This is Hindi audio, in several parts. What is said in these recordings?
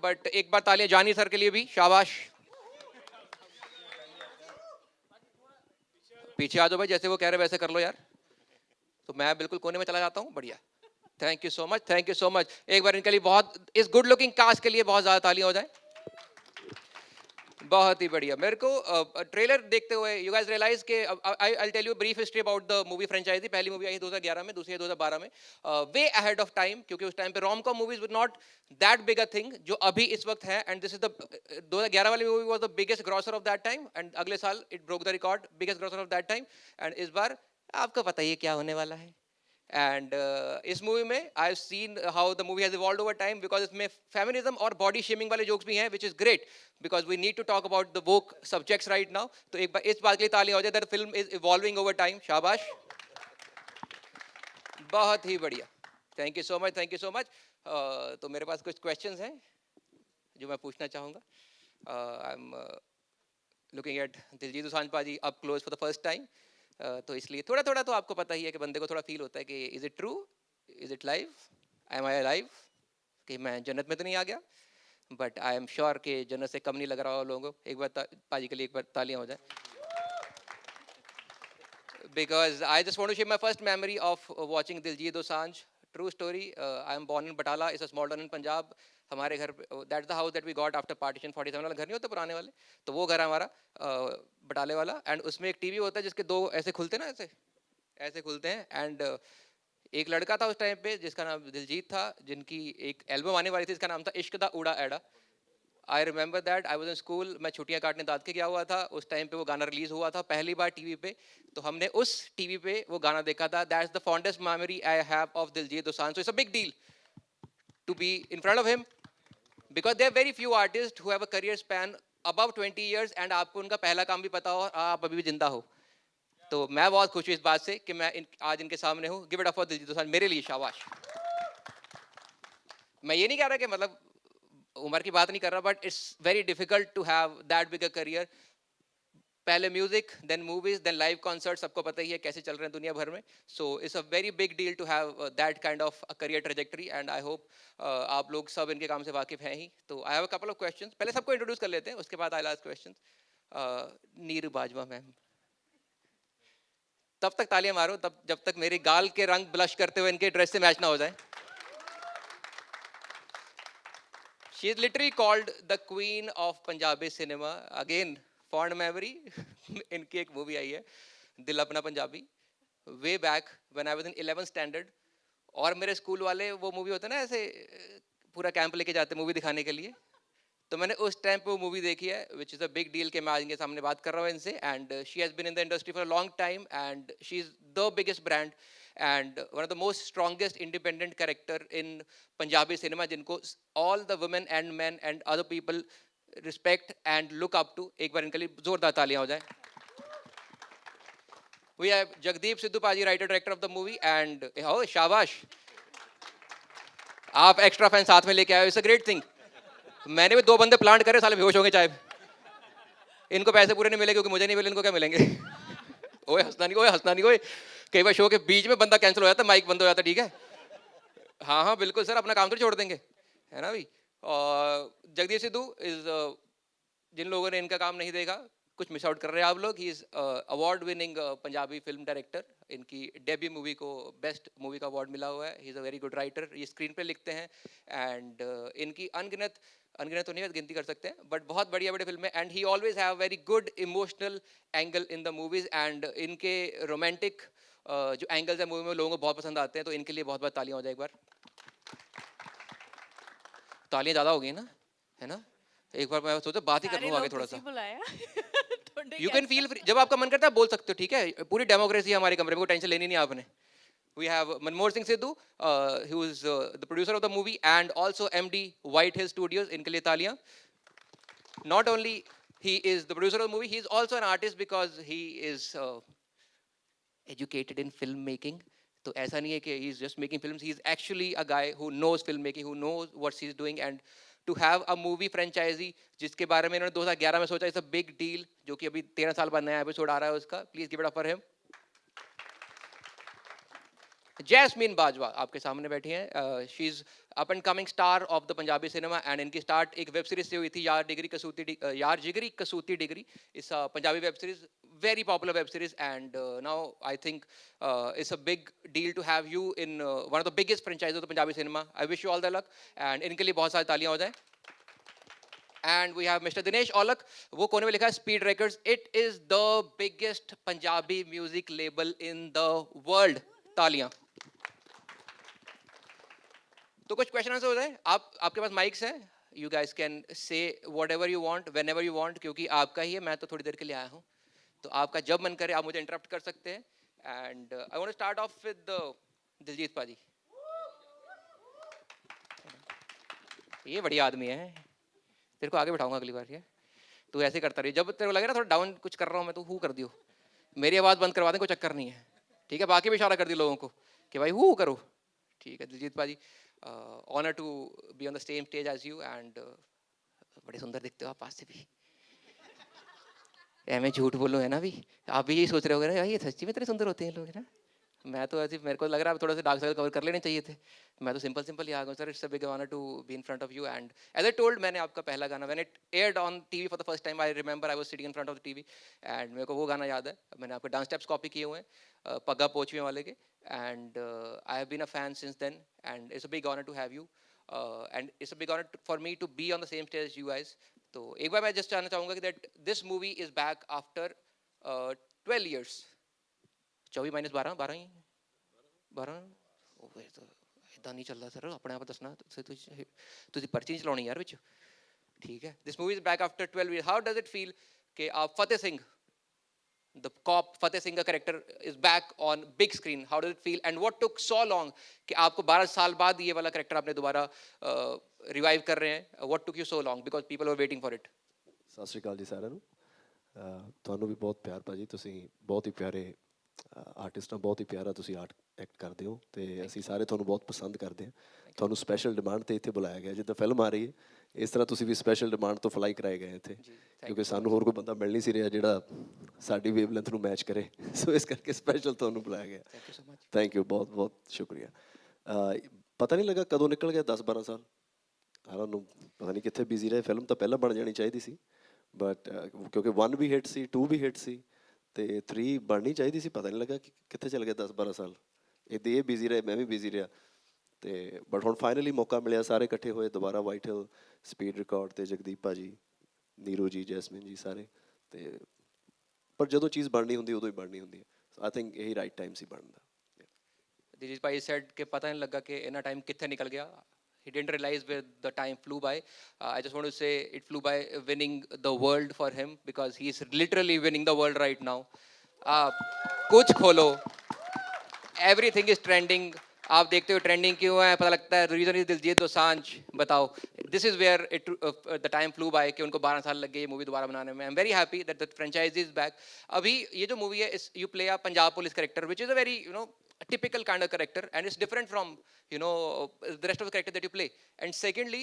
बट एक बार तालियां जानी सर के लिए भी, शाबाश। पीछे आ जाओ भाई, जैसे वो कह रहे वैसे कर लो यार। तो मैं बिल्कुल कोने में चला जाता हूँ, बढ़िया। Thank you so much, thank you so much. एक बार इनके लिए बहुत, इस गुड लुकिंग कास्ट के लिए बहुत ज्यादा तालियां हो जाए। बहुत ही बढ़िया। मेरे को ट्रेलर देखते हुए यू गाइस रियलाइज के I tell you brief history about the movie franchise. पहली मूवी आई 2011 में, दूसरी 2012 में, वे अहेड ऑफ टाइम, क्योंकि उस टाइम पे rom com movies were not that big a thing जो अभी इस वक्त है। एंड दिस इज द 2011 वाली movie was the biggest grocer of that time, and अगले साल it broke the record biggest grocer of that time. And इस बार आपको पता ही है क्या होने वाला है। एंड इस मूवी में I have seen how the movie has evolved over time, because इसमें फेमिनिज्म और बॉडी शेमिंग वाले जोक्स भी हैं, which is great, because we need to talk about the woke subjects right now. तो एक बार इस बात के लिए तालियां हो जाए, that film is evolving over time, शाबाश। बहुत ही बढ़िया, thank you so much, thank you so much. तो मेरे पास कुछ क्वेश्चंस हैं जो मैं पूछना चाहूँगा। I am looking at Diljit Dosanjh पाजी up close for the first time. तो इसलिए थोड़ा थोड़ा तो आपको पता ही है कि बंदे को थोड़ा फील होता है कि is it true, is it live, am I live, कि मैं जन्नत में तो नहीं आ गया। बट आई एम श्योर कि जन्नत से कम नहीं लग रहा हो लोगों को। एक बार पाजी के लिए एक बार तालियां हो जाए, because I just want to share my first memory of watching Diljit Dosanjh. True story. I am born in Batala. It's a small town in Punjab. हमारे घर that's the house that we got after partition 47 वाला घर नहीं होता पुराने वाले, तो वो घर हमारा बटाले वाला। एंड उसमें एक टीवी होता है जिसके दो ऐसे खुलते हैं ना, ऐसे ऐसे खुलते हैं। एंड एक लड़का था उस टाइम पे जिसका नाम दिलजीत था, जिनकी एक एल्बम आने वाली थी जिसका नाम था इश्क दा उड़ा एड़ा। I remember that I was in school, मैं छुट्टियां काटने दाद के गया हुआ था। उस टाइम पे वो गाना रिलीज हुआ था पहली बार टीवी पे, तो हमने उस टीवी पे वो गाना देखा था। That's the fondest memory I have of Diljit Dosanjh. So it's a big deal to be in front of him, because there very few artist who have a career span above 20 years, and आपको उनका पहला काम भी पता हो और आप अभी भी जिंदा हो। तो मैं बहुत खुश हूँ इस बात से कि मैं आज इनके सामने हूँ। Give it up for Diljit Dosanjh, मेरे लिए शाबाश। मैं ये नहीं कह रहा कि मतलब उम्र की बात नहीं कर रहा, but it's very difficult to have that big a career. पहले music, then movies, then live concert, सबको पता ही है कैसे चल रहे हैं दुनिया भर में। So it's a very big deal to have that kind of career trajectory, and I hope आप लोग सब इनके काम से वाकिफ हैं ही। तो I have a couple of questions, पहले सबको इंट्रोड्यूस कर लेते हैं, उसके बाद I last question. Neeru Bajwa ma'am, तब तक तालियां मारो तब जब तक मेरे गाल के रंग ब्लश करते हुए इनके ड्रेस से मैच ना हो जाए। She is literally called the queen of Punjabi cinema. Again, fond memory. इनकी एक मूवी आई है दिल अपना Punjabi, way back when I was in 11th standard. और मेरे स्कूल वाले वो मूवी होता है ना ऐसे पूरा कैंप लेके जाते मूवी दिखाने के लिए, तो मैंने उस टाइम पे वो मूवी देखी है, which is a big deal कि मैं आज इनके सामने बात कर रहा हूँ इनसे। And she has been in the industry for a long time, and she is the biggest brand and one of the most strongest independent character in Punjabi cinema, जिनको all the women and men and other people respect and look up to। एक बार इनके लिए जोरदार तालियां हो जाए। We have Jagdeep Sidhu Paji, writer director of the movie, and oh शाबाश, आप एक्स्ट्रा फैन साथ में लेके आए, इट्स अ ग्रेट थिंग। मैंने भी दो बंदे प्लांट करे, साले बेहोश होंगे चाहे। इनको पैसे पूरे नहीं मिले क्योंकि मुझे नहीं मिले, इनको क्या मिलेंगे? ओए हंसना नहीं, ओए हंसना नहीं, ओए कई बार शो के बीच में बंदा कैंसिल हो जाता, माइक बंद हो जाता, ठीक है? हाँ हाँ बिल्कुल सर, अपना काम तो छोड़ देंगे, है ना भाई। और जगदीश सिद्धू इज, जिन लोगों ने इनका काम नहीं देखा कुछ मिस आउट कर रहे हैं आप लोग। He is award winning Punjabi film director. इनकी डेब्यू मूवी को बेस्ट मूवी का अवार्ड मिला हुआ है। He is a very good writer, ये स्क्रीन पे लिखते हैं। एंड इनकी अनगिनत, अनगिनत तो नहीं है, गिनती कर सकते हैं, बट बहुत बढ़िया बड़ी फिल्म है। And he always have very good emotional angle in the movies, and इनके रोमांटिक जो एंगल्स है मूवी में लोगों को बहुत पसंद आते हैं। तो इनके लिए बहुत बहुत तालियां हो जाए एक बार। तालियां ज़्यादा हो गई ना, है ना? एक बार मैं सोचा बात ही कर लूँ आगे थोड़ा सा। यू कैन फील फ्री, जब आपका मन करता है बोल सकते हो, ठीक है? पूरी डेमोक्रेसी है हमारे कमरे में, कोई टेंशन लेनी नहीं आपने। We have Manmohan Singh Sidhu, who is the producer of the movie and also MD White Hill Studios. इनके लिए तालियां। Not only he is the producer of the movie, he is also an artist because he is educated in filmmaking. तो ऐसा नहीं है कि he is just making films. He is actually a guy who knows filmmaking, who knows what he is doing, and to have a movie franchisee जिसके बारे में इन्होंने 2011 में सोचा, इट्स अ बिग डील, जो कि अभी 13 साल बाद नया एपिसोड आ रहा है उसका। Please give it up for him. Jasmine Bajwa आपके सामने बैठी हैं. She is up and coming star of the Punjabi cinema and इनकी स्टार्ट एक वेब सीरीज से हुई थी यार जिगरी कसूती डिग्री. इस Punjabi web series, very popular web series, and now I think it's a big deal to have you in one of the biggest franchises of the Punjabi cinema. I wish you all the luck, and इनके लिए बहुत सारी तालियां हो जाएं. And we have Mr. Dinesh Aulak. वो कोने में लिखा है Speed Records. It is the biggest Punjabi music label in the world. तालियां. तो कुछ क्वेश्चन आंसर हो जाए. आपके पास माइक्स हैं. You guys can say whatever you want, whenever you want, क्योंकि आपका ही है. मैं तो थोड़ी देर के लिए आया हूँ. तो आपका जब मन करे आप मुझे इंटरप्ट कर सकते हैं. And I want to start off with Diljit paaji. ये बढ़िया आदमी है. तेरे को आगे बिठाऊंगा अगली बार. ये तू ऐसे करता रही. जब तेरे को लगे ना थोड़ा डाउन कुछ कर रहा हूँ मैं, तो हू कर दियो. मेरी आवाज़ बंद करवा दें, कोई चक्कर नहीं है. ठीक है. बाकी भी इशारा कर दी लोगों को कि भाई हू करो. ठीक है. Diljit paaji, honour to be on the same stage as you. And बड़े सुंदर दिखते हो आप पास से भी. मैं झूठ बोलूँ है ना. भी आप भी यही सोच रहे हो ना, ये सच्ची में इतने सुंदर होते हैं लोग, है ना. मैं तो ऐसे, मेरे को लग रहा है थोड़ा सा डार्क सर्कल कवर कर लेने चाहिए थे. मैं तो सिंपल ही आ गया. Sir, it's a big honour to be in front of you. And as I told, मैंने आपका पहला गाना when it aired on TV for the first time, I remember I was sitting in front of the TV. And मेरे को वो गाना याद है. मैंने आपके डांस स्टेप्स कॉपी किए हुए हैं पग्गा पोचवे वाले के. And I have been a fan since then. And it's a big honour to have you. And it's a big honour for me to be on the same stage as you guys. तो एक बार मैं जस्ट जानना चाहूँगा कि that this movie is back after 12 years. 24 minus 12 12 ही 12. तो इतना नहीं चल रहा सर. अपने आप दसना तुझे पर्ची नहीं चलानी यार विच. ठीक है. This movie is back after 12 years. How does it feel कि आप Fateh Singh, the cop Fateh Singh का character is back on big screen. How does it feel and what took so long कि आपको 12 साल बाद ये वाला कैरेक्टर आपने दोबारा रिवाइव कर रहे हैं. What took you so long because people were waiting for it. ਸਤਿ ਸ਼੍ਰੀ ਅਕਾਲ ਜੀ ਸਾਰਿਆਂ ਨੂੰ. ਤੁਹਾਨੂੰ ਵੀ ਬਹੁਤ ਪਿਆਰ ਭਾਜੀ. ਤੁਸੀਂ ਬਹੁਤ ਹੀ ਪਿਆਰੇ ਆਰਟਿਸਟ ਹੋ. ਬਹੁਤ ਹੀ ਪਿਆਰਾ ਤੁਸੀਂ ਐਕਟ ਕਰਦੇ ਹੋ ਤੇ ਅਸੀਂ ਸਾਰੇ ਤੁਹਾਨੂੰ ਬਹੁਤ ਪਸੰਦ ਕਰਦੇ ਹਾਂ. ਤੁਹਾਨੂੰ ਸਪੈਸ਼ਲ ਡਿਮਾਂਡ ਤੇ ਇੱਥੇ ਬੁਲਾਇਆ ਗਿਆ. ਜਿੱਦਾਂ ਫਿਲਮ ਆ ਰਹੀ ਹੈ ਇਸ ਤਰ੍ਹਾਂ ਤੁਸੀਂ ਵੀ ਸਪੈਸ਼ਲ ਡਿਮਾਂਡ ਤੋਂ ਫਲਾਈ ਕਰਾਏ ਗਏ ਇੱਥੇ, ਕਿਉਂਕਿ ਸਾਨੂੰ ਹੋਰ ਕੋਈ ਬੰਦਾ ਮਿਲ ਨਹੀਂ ਸੀ ਰਿਹਾ ਜਿਹੜਾ ਸਾਡੀ ਵੇਵਲੈਂਥ ਨੂੰ ਮੈਚ ਕਰੇ. ਸੋ ਇਸ ਕਰਕੇ ਸਪੈਸ਼ਲ ਤੁਹਾਨੂੰ ਬੁਲਾਇਆ ਗਿਆ. Thank you. ਬਹੁਤ ਬਹੁਤ ਸ਼ੁਕਰੀਆ. ਪਤਾ ਨਹੀਂ ਲੱਗਾ ਕਦੋਂ ਨਿਕਲ ਗਿਆ 10-12 ਸਾਲ. ਨੂੰ ਪਤਾ ਨਹੀਂ ਕਿੱਥੇ ਬਿਜ਼ੀ ਰਹੇ. ਫਿਲਮ ਤਾਂ ਪਹਿਲਾਂ ਬਣ ਜਾਣੀ ਚਾਹੀਦੀ ਸੀ, ਬਟ ਕਿਉਂਕਿ 1 ਵੀ ਹਿੱਟ ਸੀ, 2 ਵੀ ਹਿੱਟ ਸੀ ਤੇ 3 ਬਣਨੀ ਚਾਹੀਦੀ ਸੀ. ਪਤਾ ਨਹੀਂ ਲੱਗਾ ਕਿ ਕਿੱਥੇ ਚਲ ਗਿਆ 10-12 ਸਾਲ. ਇੱਦਾਂ ਇਹ ਬਿਜ਼ੀ ਰਹੇ, ਮੈਂ ਵੀ ਬਿਜ਼ੀ ਰਿਹਾ. ਤੇ ਬਟ ਹੁਣ ਫਾਈਨਲੀ ਮੌਕਾ ਮਿਲਿਆ. ਸਾਰੇ ਇਕੱਠੇ ਹੋਏ ਦੁਬਾਰਾ. ਵਾਈਟ ਹਿੱਲ, ਸਪੀਡ ਰਿਕਾਰਡ ਤੇ ਜਗਦੀਪ ਭਾਜੀ, ਨੀਰੂ ਜੀ, ਜੈਸਮਿਨ ਜੀ, ਸਾਰੇ. ਤੇ ਪਰ ਜਦੋਂ ਚੀਜ਼ ਬਣਨੀ ਹੁੰਦੀ ਉਦੋਂ ਹੀ ਬਣਨੀ ਹੁੰਦੀ ਹੈ. ਆਈ ਥਿੰਕ ਇਹੀ ਰਾਈਟ ਟਾਈਮ ਸੀ ਬਣਨ ਦਾ. दिलीप भाई said कि पता नहीं लगा कि इतना टाइम कितने निकल गया. He didn't realize where the time flew by. I just want to say it flew by winning the world for him because he is literally winning the world right now. कुछ खोलो, everything is trending. आप देखते हो ट्रेंडिंग क्यों है, पता लगता है रीजन इज दिलजीत दोसांझ. बताओ. This is where it the time flew by कि उनको 12 साल लग गए ये मूवी दोबारा बनाने में. I am very happy that the franchise is back. अभी ये जो मूवी है, you play a Punjab police character which is a very typical kind of character, and it's different from the rest of the character that you play. And secondly,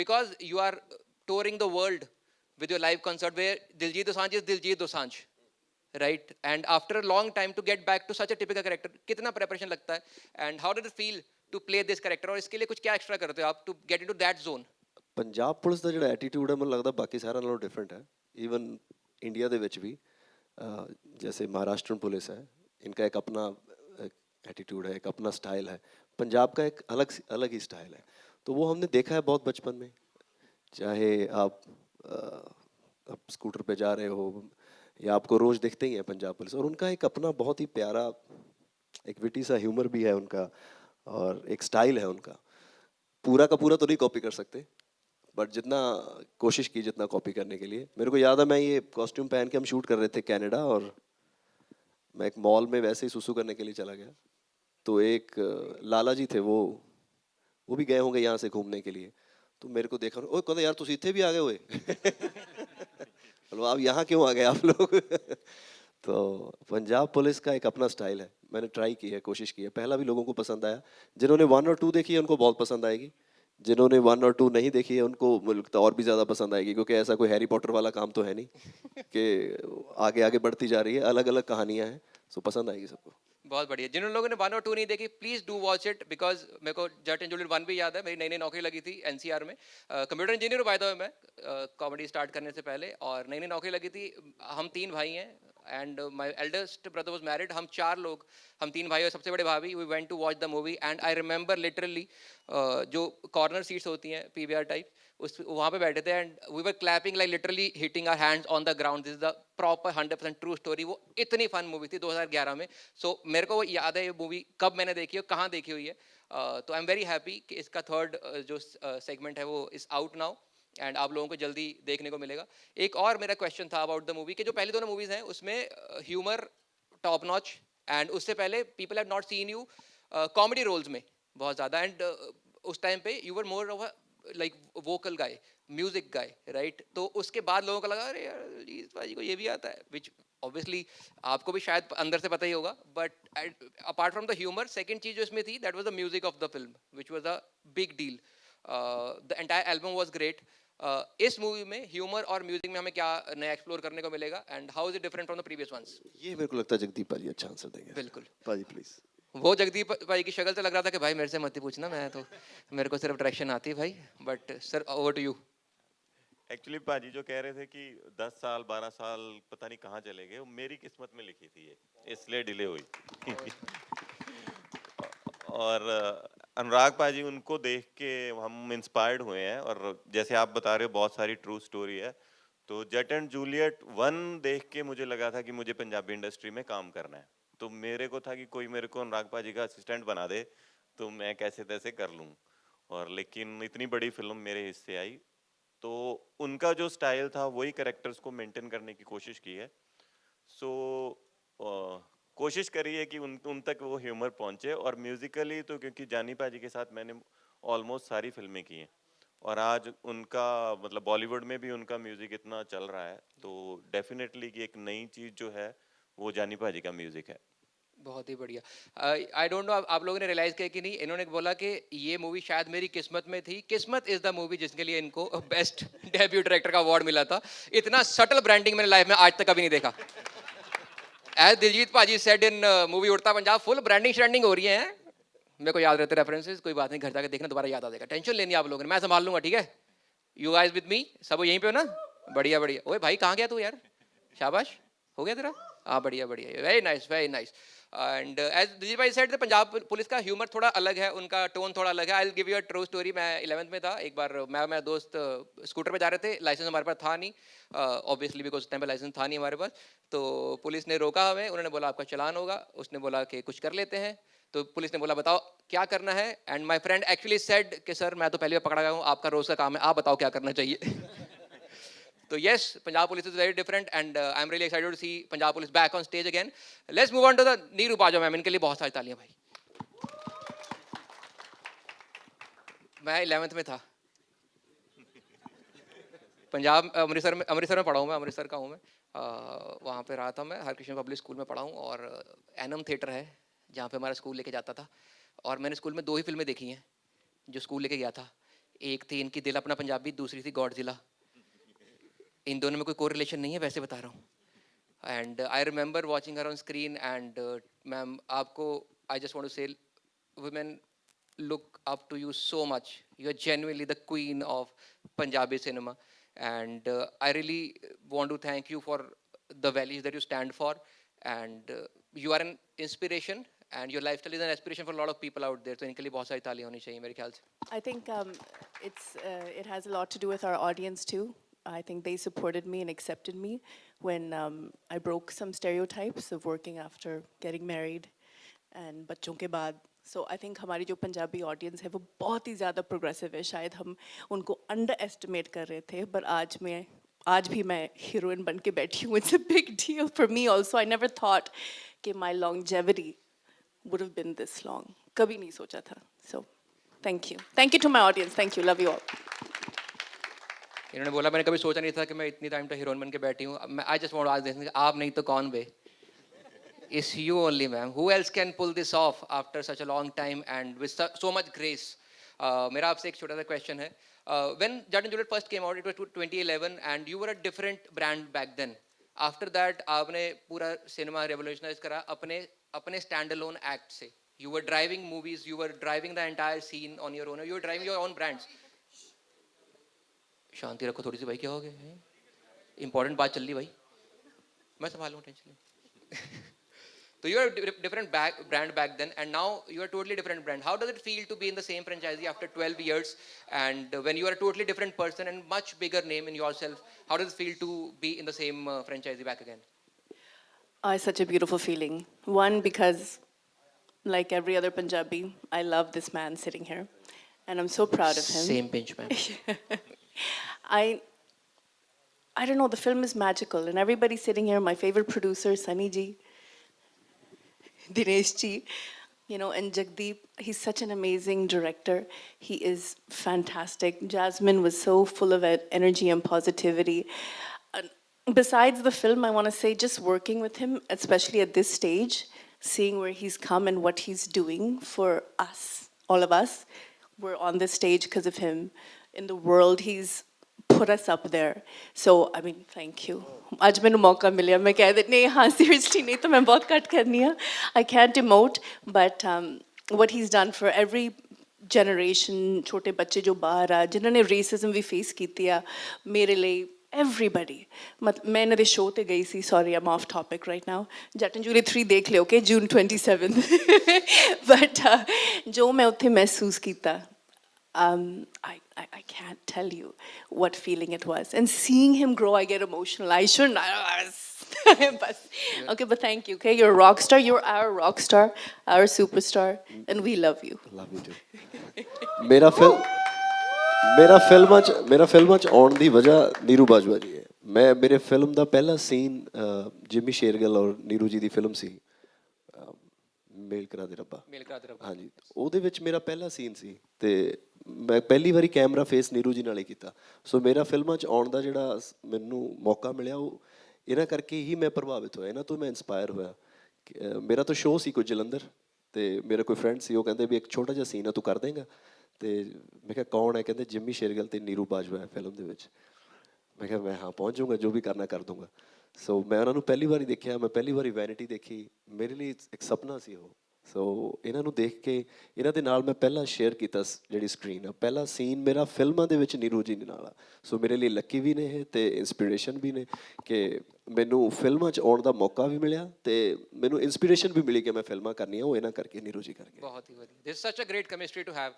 because you are touring the world with your live concert where Diljit Dosanjh is Diljit Dosanjh, right? And after a long time to get back to such a typical character, कितना preparation लगता है, and how did it feel to play this character? और इसके लिए कुछ क्या extra करते हो आप to get into that zone? Punjab police ਦਾ ਜਿਹੜਾ ਐਟੀਟਿਊਡ ਹੈ ਮੈਨੂੰ ਲੱਗਦਾ ਬਾਕੀ ਸਾਰਿਆਂ ਨਾਲੋਂ ਡਿਫਰੈਂਟ ਹੈ. ਈਵਨ ਇੰਡੀਆ ਦੇ ਵਿੱਚ ਵੀ जैसे महाराष्ट्र पुलिस है, इनका एक अपना एटीट्यूड है, एक अपना स्टाइल है. पंजाब का एक अलग ही स्टाइल है. तो वो हमने देखा है बहुत बचपन में. चाहे आप स्कूटर पे जा रहे हो या आपको रोज़ देखते ही हैं पंजाब पुलिस. और उनका एक अपना बहुत ही प्यारा एक विटी सा ह्यूमर भी है उनका और एक स्टाइल है उनका. पूरा का पूरा तो नहीं कॉपी कर सकते, बट जितना कोशिश की जितना कॉपी करने के लिए. मेरे को याद है मैं ये कॉस्ट्यूम पहन के हम शूट कर रहे थे कनाडा, और मैं एक मॉल में वैसे ही सुसु करने के लिए चला गया. तो एक लाला जी थे, वो भी गए होंगे यहाँ से घूमने के लिए. तो मेरे को देखा, ओ कहते यार तुम इतने भी आ गए हुए. बोलो आप यहाँ क्यों आ गए आप लोग. तो पंजाब पुलिस का एक अपना स्टाइल है. मैंने ट्राई की है, कोशिश की है. पहला भी लोगों को पसंद आया. जिन्होंने 1 और 2 देखी है उनको बहुत पसंद आएगी. जिन्होंने 1 और 2 नहीं देखी है उनको लगता और भी ज़्यादा पसंद आएगी, क्योंकि ऐसा कोई हैरी पॉटर वाला काम तो है नहीं कि आगे आगे बढ़ती जा रही है. अलग अलग कहानियाँ हैं. सो पसंद आएगी सबको. बहुत बढ़िया। जिन लोगों ने 1 और 2 नहीं देखी, please do watch it, because मेरे को जट एंड जूलियट 1 भी याद है, मेरी नई नई नौकरी लगी थी एनसीआर में। कंप्यूटर इंजीनियर हूँ बाय द वे मैं, कॉमेडी स्टार्ट करने से पहले, और नई नई नौकरी लगी थी। हम 3 भाई हैं and my eldest brother was married. हम 4 लोग, हम 3 भाई और सबसे बड़े भाभी, we went to watch the movie and I remember literally जो कॉर्नर सीट्स होती हैं पीवीआर टाइप, उस वहाँ पे बैठे थे and we were clapping like literally hitting our hands on the ground. This is the proper 100% true story. वो इतनी फन मूवी थी 2011 में। सो मेरे को वो याद है ये मूवी कब मैंने देखी है, कहाँ देखी हुई है। तो आई एम वेरी हैप्पी कि इसका थर्ड जो सेगमेंट है वो इज आउट नाउ एंड आप लोगों को जल्दी देखने को मिलेगा। एक और मेरा क्वेश्चन था अबाउट द मूवी, कि जो पहली दोनों मूवीज हैं उसमें ह्यूमर टॉप नॉच, एंड उससे पहले people have not seen you comedy roles में बहुत ज़्यादा, एंड उस टाइम पे you were more of like vocal guy, music guy, right? तो उसके बाद लोगों को लगा अरे यार दिलजीत भाई को ये भी आता है, विच ऑब्वियसली आपको भी शायद अंदर से पता ही होगा। But apart from the humour, second चीज जो इसमें थी that was the music of the film which was a big deal. The entire album was great. इस मूवी में ह्यूमर और म्यूजिक में हमें क्या नया एक्सप्लोर करने को मिलेगा, and how is it different from the previous ones? ये मेरे को लगता है जगदीप भाजी अच्छा आंसर देंगे। बिल्कुल। भाजी प्लीज। वो जगदीप भाई की शक्ल से लग रहा था कि भाई मेरे से मत ही पूछना, मैं तो मेरे को सिर्फ डायरेक्शन आती है भाई। But sir over to you. Actually paaji जो कह रहे थे कि 10 साल 12 साल पता नहीं कहाँ चले गए, वो मेरी किस्मत में लिखी थी ये, इसलिए डिले हुई। और अनुराग पाजी, उनको देख के हम इंस्पायर्ड हुए हैं, और जैसे आप बता रहे हो बहुत सारी ट्रू स्टोरी है। तो जट एंड जूलियट 1 देख के मुझे लगा था कि मुझे पंजाबी इंडस्ट्री में काम करना है, तो मेरे को था कि कोई मेरे को अनुराग पाजी का असिस्टेंट बना दे तो मैं कैसे तैसे कर लूँ। और लेकिन इतनी बड़ी फिल्म मेरे हिस्से आई, तो उनका जो स्टाइल था वही कैरेक्टर्स को मेंटेन करने की कोशिश की है। सो कोशिश करी है कि उन तक वो ह्यूमर पहुंचे। और म्यूजिकली तो क्योंकि जानी पाजी के साथ मैंने ऑलमोस्ट सारी फिल्में की हैं, और आज उनका मतलब बॉलीवुड में भी उनका म्यूजिक इतना चल रहा है, तो डेफिनेटली कि एक नई चीज जो है वो जानी पाजी का म्यूजिक है। बहुत ही बढ़िया। आई डोंट नो आप लोगों ने रियलाइज किया कि नहीं, इन्होंने बोला कि ये मूवी शायद मेरी किस्मत में थी। किस्मत इज द मूवी जिसके लिए इनको बेस्ट डेब्यू डायरेक्टर का अवार्ड मिला था। इतना सटल ब्रांडिंग मैंने लाइफ में आज तक कभी नहीं देखा। एज दिलजीत पाजी सेड इन मूवी उड़ता पंजाब, फुल ब्रांडिंग श्रांडिंग हो रही है। मेरे को याद रहते रेफरेंसेस, कोई बात नहीं, घर जाकर देखना दोबारा याद आ जाएगा। टेंशन लेनी आप लोगों ने, मैं संभाल लूंगा, ठीक है? यू गाइस विद मी, सब यहीं पे हो ना? बढ़िया बढ़िया। ओए भाई कहाँ गया तू यार? शाबाश, हो गया तेरा? हाँ बढ़िया बढ़िया, very nice very nice. And as Dilip भाई सेड, पंजाब पुलिस का ह्यूमर थोड़ा अलग है, उनका टोन थोड़ा अलग है। I will give you a true story. मैं 11th में था, एक बार मैं मेरा दोस्त स्कूटर पे जा रहे थे, लाइसेंस हमारे पास था नहीं ऑब्वियसली, बिकॉज उस टाइम पे लाइसेंस था नहीं हमारे पास। तो पुलिस ने रोका हमें, उन्होंने बोला आपका चलान होगा। उसने बोला कि कुछ कर लेते हैं। तो पुलिस ने बोला बताओ क्या करना है, and my friend actually said कि सर मैं तो पहली बार पकड़ा गया हूँ, आपका रोज का काम है, आप बताओ क्या करना चाहिए। So yes, Punjab Police is very different, and I'm really excited to see Punjab Police back on stage again. Let's move on to the Neeru Bajo ma'am. इनके लिए बहुत सारी तालियां भाई। मैं 11th में था, पंजाब अमृतसर में पढ़ा हूँ मैं, अमृतसर का हूँ मैं। वहाँ पे रहा था मैं, हरकृष्ण पब्लिक स्कूल में पढ़ा हूँ, और एनम थिएटर है जहाँ पे हमारा स्कूल लेके जाता था। और मैंने स्कूल में 2 ही फिल्में देखी हैं जो स्कूल लेके गया था। एक थी इनकी दिल अपना पंजाबी, दूसरी थी गॉडजिला। इन दोनों में कोई कोरिलेशन नहीं है, वैसे बता रहा हूँ। And I remember watching her on screen, and ma'am आपको आई जस्ट वांट टू से women look up to you so much. You are genuinely the queen of Punjabi cinema, and I really want to thank you for the values that you stand for, and you are an inspiration, and your lifestyle is an inspiration for a lot of people out there. तो इनके लिए बहुत सारी तालियां होनी चाहिए मेरे ख्याल से। I think it has a lot to do with our audience too. I think they supported me and accepted me when I broke some stereotypes of working after getting married and बच्चों के बाद। So I think हमारी जो पंजाबी audience है वो बहुत ही ज़्यादा progressive है। शायद हम उनको underestimate कर रहे थे, पर आज भी मैं हीरोइन बन के बैठी हूँ। It's a big deal for me also. I never thought कि my longevity would have been this long. कभी नहीं सोचा था। So thank you. Thank you to my audience. Thank you. Love you all. इन्होंने बोला मैंने कभी सोचा नहीं था कि मैं इतनी टाइम तक हीरोइन बन के बैठी हूँ। I just want to ask this, आप नहीं तो कौन बे? It's you only, ma'am. Who else can pull this off after such a long time and with so much grace? मेरा आपसे एक छोटा सा क्वेश्चन है। When Jat and Juliet first came out, it was 2011, and you were a different brand back then. After that आपने पूरा सिनेमा रेवोल्यूशनाइज करा अपने अपने स्टैंड अलोन एक्ट से. You were driving movies, you were driving the entire scene on your own, you were driving your own brands. शांति रखो थोड़ी सी भाई, क्या हो गया? इंपॉर्टेंट बात चल रही भाई, मैं संभालूं, टेंशन नहीं. So you are a different brand back then, and now you are a totally different brand. How does it feel to be in the same franchisee after 12 years, and when you are a totally different person and much bigger name in yourself, how does it feel to be in the same franchisee back again? It's such a beautiful feeling. One, because like every other Punjabi, I love this man sitting here, and I'm so proud of him. Same pinch, man. I don't know, the film is magical, and everybody sitting here, my favorite producer, Sunny Ji, Dinesh Ji, you know, and Jagdeep, he's such an amazing director. He is fantastic. Jasmine was so full of energy and positivity. Besides the film, I want to say just working with him, especially at this stage, seeing where he's come and what he's doing for us, all of us, we're on this stage because of him. In the world, he's put us up there. So, I mean, thank you. आज मैंने मौका मिला, मैं कह देती नहीं, हाँ seriously नहीं तो मैं बहुत कट करनी है. I can't emote, but what he's done for every generation, छोटे बच्चे जो बाहर आ, जिन्होंने racism भी face कीती है, मेरे लिए everybody. मैं इन्हें दे show ते गई सी, sorry I'm off topic right now. Jatt and Juliet 3 देख लियो, okay, June 27th. But जो मैं उत्थे महसूस कीता, I can't tell you what feeling it was. And seeing him grow, I get emotional. I shouldn't. Okay, but thank you. Okay, you're a rock star. You're our rock star, our superstar, and we love you. Love you too. ਮੇਰਾ ਫਿਲਮਾਂ 'ਚ ਆਉਣ ਦੀ ਵਜ੍ਹਾ ਨੀਰੂ ਬਾਜਵਾ ਜੀ ਹੈ. ਮੇਰੇ ਫਿਲਮ ਦਾ ਪਹਿਲਾ ਸੀਨ ਜਿਮੀ ਸ਼ੇਰਗਿੱਲ ਔਰ ਨੀਰੂ ਜੀ ਦੀ ਫਿਲਮ ਸੀ ਮੇਲ ਕਰਾ ਦੇ ਰੱਬਾ. ਹਾਂਜੀ, ਉਹਦੇ ਵਿੱਚ ਮੇਰਾ ਪਹਿਲਾ ਸੀਨ ਸੀ ਤੇ ਮੈਂ ਪਹਿਲੀ ਵਾਰੀ ਕੈਮਰਾ ਫੇਸ ਨੀਰੂ ਜੀ ਨਾਲ ਹੀ ਕੀਤਾ. ਸੋ ਮੇਰਾ ਫਿਲਮਾਂ 'ਚ ਆਉਣ ਦਾ ਜਿਹੜਾ ਮੈਨੂੰ ਮੌਕਾ ਮਿਲਿਆ, ਉਹ ਇਹਨਾਂ ਕਰਕੇ ਹੀ ਮੈਂ ਪ੍ਰਭਾਵਿਤ ਹੋਇਆ, ਇਹਨਾਂ ਤੋਂ ਮੈਂ ਇੰਸਪਾਇਰ ਹੋਇਆ. ਮੇਰਾ ਤਾਂ ਸ਼ੋਅ ਸੀ ਕੋਈ ਜਲੰਧਰ, ਤੇ ਮੇਰਾ ਕੋਈ ਫਰੈਂਡ ਸੀ, ਉਹ ਕਹਿੰਦੇ ਵੀ ਇੱਕ ਛੋਟਾ ਜਿਹਾ ਸੀਨ ਆ, ਤੂੰ ਕਰ ਦੇਂਗਾ? ਤੇ ਮੈਂ ਕਿਹਾ ਕੌਣ ਹੈ? ਕਹਿੰਦੇ ਜਿਮੀ ਸ਼ੇਰਗਿੱਲ ਤੇ ਨੀਰੂ ਬਾਜਵਾ ਹੈ ਫਿਲਮ ਦੇ ਵਿੱਚ. ਮੈਂ ਕਿਹਾ ਮੈਂ ਹਾਂ ਪਹੁੰਚ ਜਾਊਂਗਾ, ਜੋ ਵੀ ਕਰਨਾ ਕਰ ਦੂੰਗਾ. ਸੋ ਮੈਂ ਉਹਨਾਂ ਨੂੰ ਪਹਿਲੀ ਵਾਰੀ ਦੇਖਿਆ, ਮੈਂ ਪਹਿਲੀ ਵਾਰੀ ਵੈਨਿਟੀ ਦੇਖੀ, ਮੇਰੇ ਲਈ ਇੱਕ ਸੁਪਨਾ ਸੀ ਉਹ. ਸੋ ਇਹਨਾਂ ਨੂੰ ਦੇਖ ਕੇ ਇਹਨਾਂ ਦੇ ਨਾਲ ਮੈਂ ਪਹਿਲਾਂ ਸ਼ੇਅਰ ਕੀਤਾ ਜਿਹੜੀ ਸਕਰੀਨ ਆ, ਪਹਿਲਾ ਸੀਨ ਮੇਰਾ ਫਿਲਮਾਂ ਦੇ ਵਿੱਚ ਨੀਰੂ ਜੀ ਦੇ ਨਾਲ ਆ. ਸੋ ਮੇਰੇ ਲਈ ਲੱਕੀ ਵੀ ਨੇ ਇਹ ਤੇ ਇੰਸਪੀਰੇਸ਼ਨ ਵੀ ਨੇ ਕਿ ਮੈਨੂੰ ਫਿਲਮਾਂ 'ਚ ਆਉਣ ਦਾ ਮੌਕਾ ਵੀ ਮਿਲਿਆ ਤੇ ਮੈਨੂੰ ਇੰਸਪੀਰੇਸ਼ਨ ਵੀ ਮਿਲੀ ਕਿ ਮੈਂ ਫਿਲਮਾਂ ਕਰਨੀਆਂ, ਉਹ ਇਹਨਾਂ ਕਰਕੇ ਨੀਰੂ ਜੀ ਕਰਕੇ. बहुत ही बढ़िया. This is such a great chemistry to have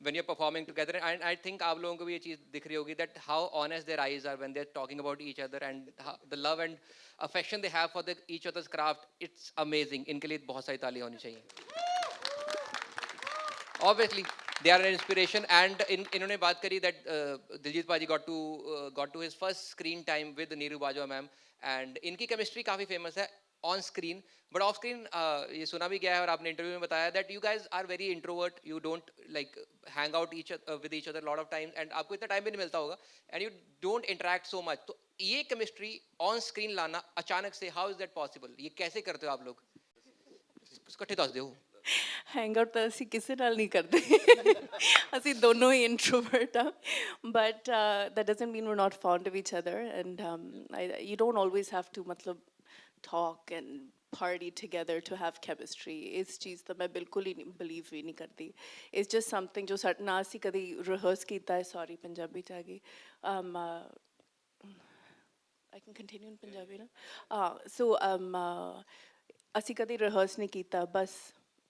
when you're performing together, and I think आप लोगों को भी ये चीज़ दिख रही होगी that how honest their eyes are when they're talking about each other, and the love and affection they have for each other's craft. It's amazing. इनके लिए बहुत सारी तालियां होनी चाहिए. Obviously they are an inspiration, and इन्होंने बात करी that दिलजीत पाजी got to his first screen time with Neeru Bajwa ma'am, and इनकी chemistry काफ़ी famous है on screen, but off screen ये सुना भी गया है और आपने इंटरव्यू में बताया that you guys are very introvert, you don't like hang out with each other a lot of times, and आपको इतना टाइम भी नहीं मिलता होगा, and you don't interact so much. तो ये chemistry on screen लाना अचानक से, how is that possible? ये कैसे करते हो आप लोग? इकट्ठे दस दो. हैंग आउट ਤਾਂ ਅਸੀਂ ਕਿਸੇ ਨਾਲ ਨਹੀਂ ਕਰਦੇ, ਅਸੀਂ ਦੋਨੋਂ ਹੀ ਇੰਟਰੋਵਰਟ ਆ, but that doesn't mean we're not fond of each other, and you don't always have to ਮਤਲਬ talk and party together to have chemistry. ਇਸ ਚੀਜ਼ ਤਾਂ ਮੈਂ ਬਿਲਕੁਲ ਹੀ ਨਹੀਂ believe ਵੀ ਨਹੀਂ ਕਰਦੀ. It's just something ਜੋ ਨਾ ਅਸੀਂ ਕਦੀ rehearse ਕੀਤਾ ਹੈ. Sorry, ਪੰਜਾਬੀ 'ਚ ਆ ਗਈ. I can continue in Punjabi na. So ਅਸੀਂ ਕਦੀ rehearse ਨਹੀਂ ਕੀਤਾ, ਬਸ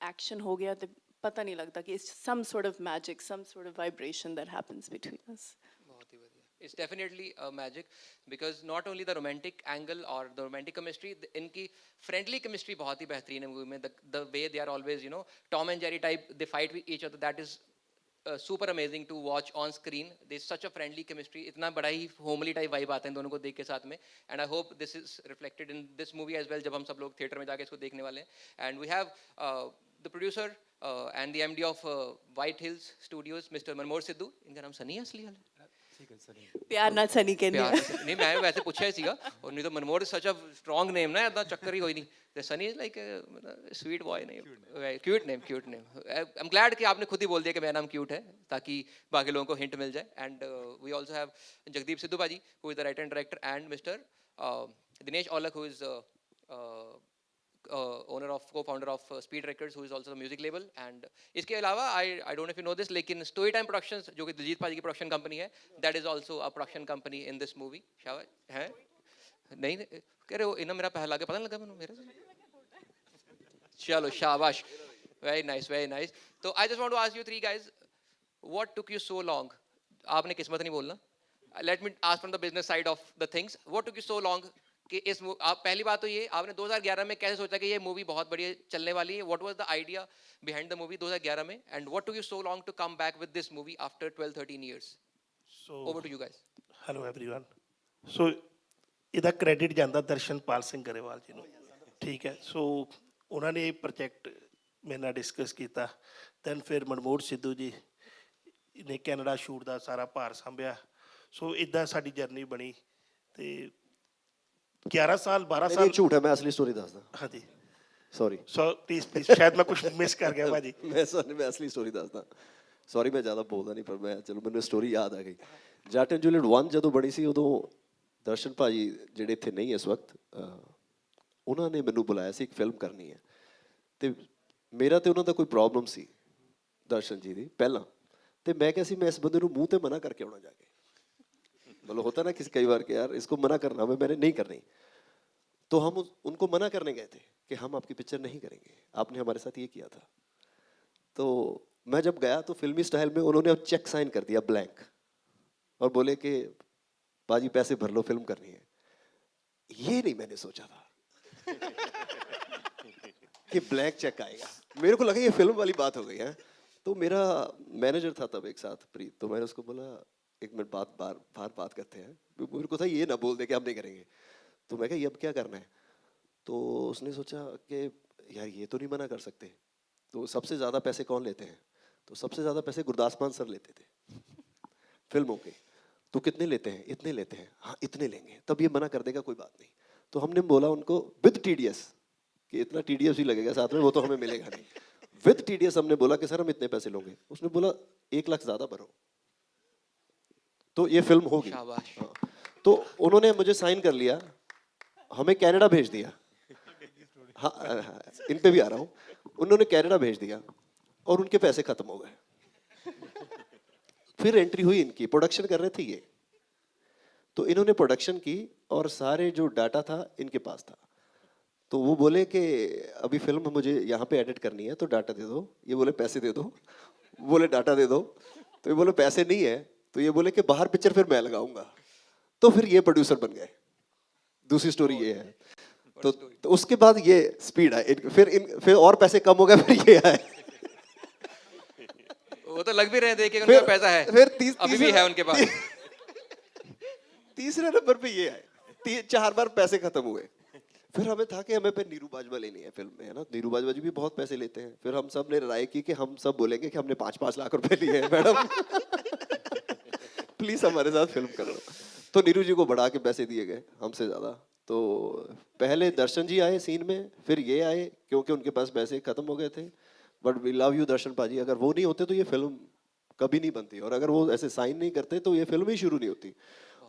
action ਹੋ ਗਿਆ ਤੇ ਪਤਾ ਨਹੀਂ ਲੱਗਦਾ ਕਿ it's some sort of magic, some sort of vibration that happens between us. बहुत ही बढ़िया. It's definitely a magic, because not only the romantic angle or the romantic chemistry, इनकी friendly chemistry बहुत ही बेहतरीन है मूवी में. The way they are always, you know, Tom and Jerry type, they fight with each other. That is super amazing to watch on screen. There's such a friendly chemistry. इतना बड़ा ही homely type vibe आता है इन दोनों को देख के साथ में. And I hope this is reflected in this movie as well, जब हम सब लोग theater में जाके इसको देखने वाले हैं. And we have the producer and the MD of White Hills Studios, Mr. Manmoh Sidhu. इनका नाम सनी है असली वाला? ਪਿਆਰ ਨਾਲ ਸਨੀ ਕਹਿੰਦੇ ਆ. नहीं, मैं वैसे पूछा ही सीगा, और नहीं तो मनमोहर सच अ स्ट्रॉन्ग नेम ना, इतना चक्कर ही कोई नहीं. The Sunny is like a sweet boy name, cute name. I'm glad कि आपने खुद ही बोल दिया कि मेरा नाम cute है, ताकि बाकी लोगों को hint मिल जाए. And we also have Jagdeep Sidhu Paji, who is the writer and director, and Mr. Dinesh Aulak, who is co-founder of Speed Records, who is also the music label. And इसके अलावा I don't know if you know this, लेकिन Story Time Productions, जो कि दिलजीत पाजी की production company है, that is also a production company in this movie. शाबाश है? नहीं कह रहे हो इन्हें मेरा पहला के पता नहीं लगा मैंने मेरे से? चलो शाबाश, very nice, very nice. So I just want to ask you three guys, what took you so long? आपने किस्मत नहीं बोलना. Let me ask from the business side of the things. What took you so long? कि इस आप पहली बात तो ये आपने 2011 में कैसे सोचा कि ये मूवी बहुत बढ़िया चलने वाली है? What was the idea behind the movie 2011 में? And what took you so long to come back with this movie after 12-13 years? So Over to you guys. hello everyone. So ਇਹਦਾ ਕ੍ਰੈਡਿਟ ਜਾਂਦਾ ਦਰਸ਼ਨਪਾਲ ਸਿੰਘ ਗਰੇਵਾਲ ਜੀ ਨੂੰ, ਠੀਕ ਹੈ। ਸੋ ਉਹਨਾਂ ਨੇ ਇਹ ਪ੍ਰੋਜੈਕਟ ਮੇਰੇ ਨਾਲ ਡਿਸਕਸ ਕੀਤਾ। ਦੈਨ ਫਿਰ ਮਨਮੋਹਨ ਸਿੱਧੂ ਜੀ ਨੇ ਕੈਨੇਡਾ ਸ਼ੂਟ ਦਾ ਸਾਰਾ ਭਾਰ ਸੰਭਿਆ। ਸੋ ਇਦਾਂ ਸਾਡੀ ਜਰਨੀ ਬਣੀ ਤੇ 11 ਸਾਲ 12 ਨਹੀਂ ਸਾਲ ਝੂਠ ਹੈ, ਮੈਂ ਅਸਲੀ ਸਟੋਰੀ ਦੱਸਦਾ। ਹਾਂਜੀ ਸੌਰੀ ਸੋ ਪਲੀਜ਼ ਸ਼ਾਇਦ ਮੈਂ ਕੁਝ ਮਿਸ ਕਰ ਗਿਆ ਭਾਜੀ। ਮੈਂ ਅਸਲੀ ਸਟੋਰੀ ਦੱਸਦਾ। ਸੌਰੀ ਮੈਂ ਜ਼ਿਆਦਾ ਬੋਲਦਾ ਨਹੀਂ, ਪਰ ਮੈਂ ਚਲੋ ਮੈਨੂੰ ਸਟੋਰੀ ਯਾਦ ਆ ਗਈ। ਜੱਟ ਐਂਡ ਜੂਲੀਅਟ 1 ਜਦੋਂ ਬਣੀ ਸੀ ਉਦੋਂ ਦਰਸ਼ਨ ਭਾਜੀ ਜਿਹੜੇ ਇੱਥੇ ਨਹੀਂ ਇਸ ਵਕਤ, ਉਹਨਾਂ ਨੇ ਮੈਨੂੰ ਬੁਲਾਇਆ ਸੀ ਇੱਕ ਫਿਲਮ ਕਰਨੀ ਹੈ। ਤੇ ਮੇਰਾ ਤੇ ਉਹਨਾਂ ਦਾ ਕੋਈ ਪ੍ਰੋਬਲਮ ਸੀ ਦਰਸ਼ਨ ਜੀ ਦੀ ਪਹਿਲਾਂ, ਤੇ ਮੈਂ ਕਿਹਾ ਸੀ ਮੈਂ ਇਸ ਬੰਦੇ ਨੂੰ ਮੂੰਹ ਤੇ ਮਨਾ ਕਰਕੇ ਆਉਣਾ ਜਾ ਕੇ। मतलब होता ना किसी कई बार कि यार इसको मना करना, मैंने नहीं करनी। तो हम उनको मना करने गए थे कि हम आपकी पिक्चर नहीं करेंगे, आपने हमारे साथ ये किया था। तो मैं जब गया तो फिल्मी स्टाइल में उन्होंने अब चेक साइन कर दिया ब्लैंक और बोले कि बाजी पैसे भर लो, फिल्म करनी है। ये नहीं मैंने सोचा था कि ब्लैंक चेक आएगा। मेरे को लगा ये फिल्म वाली बात हो गई है। तो मेरा मैनेजर था तब एक साथ प्रीत, तो मैंने उसको बोला एक मिनट बात करते हैं। मेरे को था ये ना बोल दे कि हम नहीं करेंगे। तो मैं कहा ये अब क्या करना है? तो उसने सोचा कि यार ये तो नहीं मना कर सकते। तो सबसे ज़्यादा पैसे कौन लेते हैं? तो सबसे ज़्यादा पैसे गुरदास मान सर लेते थे फिल्मों के। तो कितने लेते हैं? इतने लेते हैं। हाँ इतने लेंगे, तब ये मना कर देगा, कोई बात नहीं। तो हमने बोला उनको विद TDS कि इतना TDS ही लगेगा साथ में, वो तो हमें मिलेगा नहीं। विद TDS हमने बोला कि सर हम इतने पैसे लोगे। उसने बोला 1 लाख ज़्यादा भरो, तो ये फिल्म होगी। हाँ। तो उन्होंने मुझे साइन कर लिया, हमें कनाडा भेज दिया। हाँ इन पे भी आ रहा हूँ। उन्होंने कनाडा भेज दिया और उनके पैसे खत्म हो गए। फिर एंट्री हुई इनकी, प्रोडक्शन कर रहे थे ये। तो इन्होंने प्रोडक्शन की और सारे जो डाटा था इनके पास था। तो वो बोले कि अभी फिल्म मुझे यहाँ पे एडिट करनी है तो डाटा दे दो। ये बोले पैसे दे दो, बोले डाटा दे दो। तो ये बोले पैसे नहीं है, तो ये बोले कि बाहर पिक्चर फिर मैं लगाऊंगा। तो फिर ये प्रोड्यूसर बन गए। दूसरी स्टोरी ये है। तो उसके बाद ये स्पीड है। फिर और पैसे कम हो गए, फिर ये आए। वो तो लग भी रहे थे कि उनका पैसा है, फिर अभी भी है उनके पास। तीसरे नंबर पे ये आए। 4 बार पैसे खत्म हुए। फिर हमें था कि हमें पे नीरू बाजवा लेनी है फिल्म में, है ना। नीरू बाजवा जी भी बहुत पैसे लेते हैं। फिर हम सब ने राय की कि हम सब बोलेंगे कि हमने 5-5 लाख रुपए लिए हैं मैडम, प्लीज हमारे साथ फिल्म करो। तो नीरू जी को बढ़ा के पैसे दिए गए हमसे ज्यादा। तो पहले दर्शन जी आए सीन में, फिर ये आए क्योंकि उनके पास पैसे खत्म हो गए थे। बट वी लव यू दर्शन पाजी, अगर वो नहीं होते तो ये फिल्म कभी नहीं बनती, और अगर वो ऐसे साइन नहीं करते तो ये फिल्म ही शुरू नहीं होती।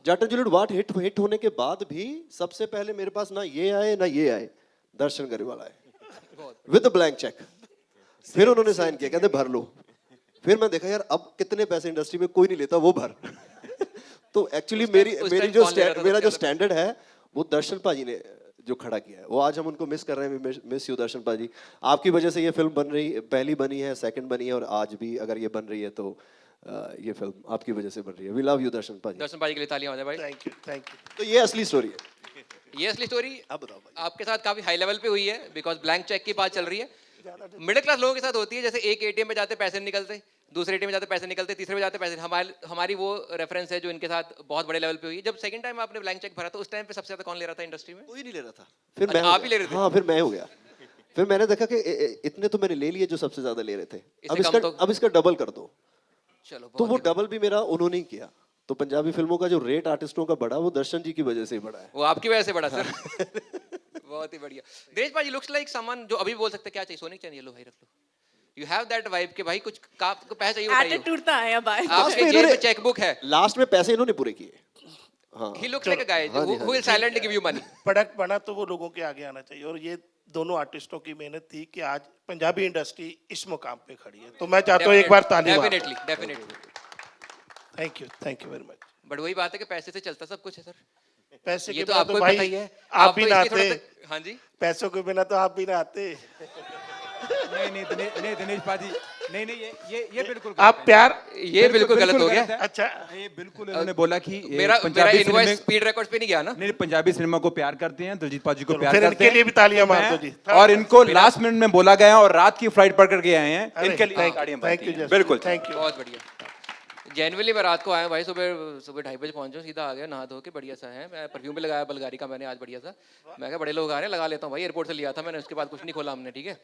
जट एंड जूलियट वाट हिट होने के बाद भी सबसे पहले मेरे पास ना ये आए ना ये आए, दर्शन गरीवाल आए विद ब्लैंक चेक। फिर उन्होंने साइन किया, कहते भर लो। फिर मैं देखा यार अब कितने पैसे इंडस्ट्री में कोई नहीं लेता, वो भर। तो एक्चुअली मेरा जो स्टैंडर्ड है वो दर्शन पाजी ने जो खड़ा किया है, वो आज हम उनको मिस कर रहे हैं। मिस यू दर्शन पाजी, आपकी वजह से ये फिल्म बन रही, पहली बनी है, सेकंड बनी है, और आज भी अगर ये बन रही है तो ये फिल्म आपकी वजह से बन रही है। वी लव यू दर्शन पाजी। दर्शन पाजी के लिए तालियां हो जाए भाई। Thank you thank you. तो ये असली स्टोरी है। ये असली स्टोरी आप बताओ भाई। आपके साथ काफी हाई लेवल पे हुई है, बिकॉज ब्लैंक चेक की बात चल रही है। मिडिल क्लास लोगों के साथ होती है, जैसे एक ATM में जाते पैसे निकलते, दूसरे ATM में जाते पैसे निकलते, तीसरे में जाते पैसे। हमारी वो रेफरेंस है जो इनके साथ बहुत बड़े लेवल पे हुई है। जब सेकंड टाइम आपने ब्लैंक चेक भरा तो उस टाइम पे सबसे ज्यादा कौन ले रहा था इंडस्ट्री में? कोई नहीं ले रहा था। फिर अच्छा, मैं आप ही ले रहे थे? हाँ फिर मैं हो गया। फिर मैंने देखा कि इतने तो मैंने ले लिए जो सबसे ज्यादा ले रहे थे, अब इसका डबल कर दो। चलो तो वो डबल भी मेरा उन्होंने ही किया। तो पंजाबी फिल्मों का जो रेट आर्टिस्टों का बढ़ा वो दर्शन जी की वजह से ही बढ़ा है। वो आपकी वजह से बढ़ा सर। बहुत ही बढ़िया। दिनेश भाई लुक्स लाइक समवन जो अभी बोल सकते क्या चाहिए, सोने चाहिए, लो भाई रख लो। यू हैव दैट वाइब कि भाई कुछ पैसा चाहिए, एटीट्यूड तो आया भाई। आपके जेब में चेकबुक है। लास्ट में पैसे इन्होंने पूरे किए। हाँ he looks like a guy हाँ जी, who will silently give you money. Product बना तो वो लोगों के आगे आना चाहिए, और ये दोनों आर्टिस्टों की मेहनत थी कि आज पंजाबी इंडस्ट्री इस मुकाम पे खड़ी है, तो मैं चाहता हूँ एक बार ताली मारो। Definitely. Thank you very much. But वही बात है कि पैसे से चलता सब कुछ है सर। पैसे ये के तो बिना आपको तो भी भाई पता ही है। आप तो भी ना इसलिए थोड़ा आते, हाँ जी। पैसों के बिना तो आप भी ना आते। नहीं दिनेश पाजी, नहीं ये बिल्कुल आप प्यार, ये बिल्कुल गलत हो गया। है। अच्छा ये बिल्कुल इन्होंने बोला कि ये मेरा Punjabi invoice cinema speed records पे नहीं गया ना। नहीं, पंजाबी सिनेमा को प्यार करते हैं, दिलजीत पाजी को प्यार फिर करते इनके हैं। लिए भी तालियां मार दो जी। और इनको लास्ट मिनट में बोला गया और रात की फ्लाइट पकड़ के आए हैं, अरे, इनके लिए thank- तालियां thank बनती you, हैं। Justin, बिल्कुल thank you। बहुत बढ़िया। जेनुअली मैं रात को आया भाई, सुबह 2:30 बजे पहुंचा, सीधा आ गया, नहा धो के बढ़िया सा है। मैं परफ्यूम भी लगाया बल्गारी का मैंने आज बढ़िया सा। मैं कहा बड़े लोग आ रहे हैं, लगा लेता हूँ भाई, एयरपोर्ट से लिया था मैंने, उसके बाद कुछ नहीं खोला हमने, ठीक है।